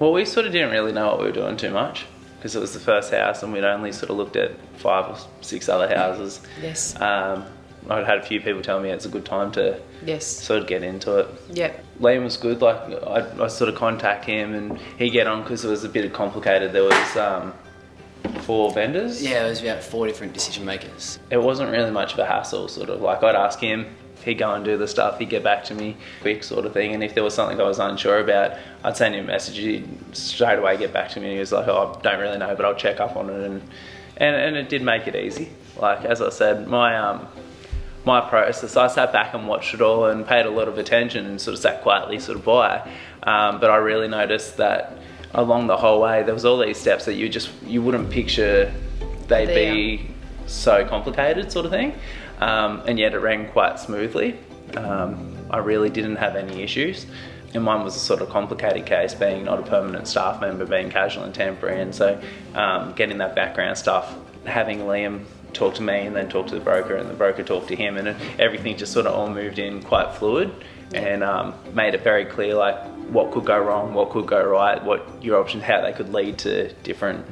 Well, we sort of didn't really know what we were doing too much because it was the first house and we'd only sort of looked at 5 or 6 other houses. Yes. I'd had a few people tell me it's a good time to sort of get into it. Yep. Liam was good. Like I sort of contact him and he'd get on because it was a bit complicated. There was 4 vendors. Yeah, there was about 4 different decision makers. It wasn't really much of a hassle. Sort of like I'd ask him, he'd go and do the stuff. He'd get back to me quick, sort of thing. And if there was something I was unsure about, I'd send him a message. He'd straight away get back to me. He was like, "Oh, I don't really know, but I'll check up on it." And it did make it easy. Like as I said, my process, I sat back and watched it all and paid a lot of attention and sort of sat quietly sort of by. But I really noticed that along the whole way, there was all these steps that you wouldn't picture they'd be so complicated sort of thing. And yet it ran quite smoothly. I really didn't have any issues. And mine was a sort of complicated case, being not a permanent staff member, being casual and temporary. And so getting that background stuff, having Liam talk to me and then talk to the broker and the broker talk to him, and everything just sort of all moved in quite fluid and made it very clear like what could go wrong, what could go right, what your options, how they could lead to different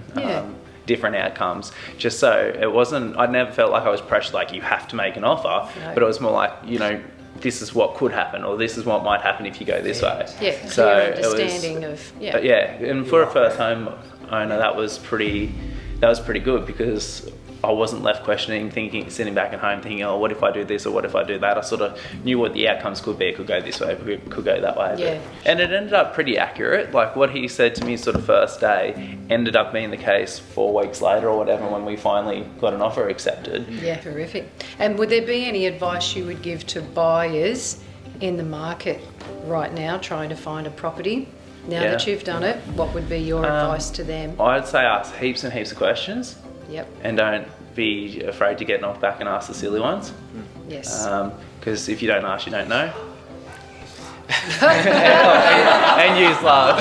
outcomes. Just so it wasn't, I never felt like I was pressured like you have to make an offer, but it was more like, you know, this is what could happen or this is what might happen if you go this way. Yeah, so clear understanding and for a first home owner that was pretty good because I wasn't left questioning, sitting back at home thinking, oh, what if I do this or what if I do that? I sort of knew what the outcomes could be. It could go this way, it could go that way. Yeah. And it ended up pretty accurate. Like what he said to me sort of first day ended up being the case 4 weeks later or whatever when we finally got an offer accepted. Yeah, terrific. And would there be any advice you would give to buyers in the market right now trying to find a property? Now that you've done it, what would be your advice to them? I'd say ask heaps and heaps of questions. Yep. And don't be afraid to get knocked back and ask the silly ones. Yes. Because if you don't ask, you don't know. and use love.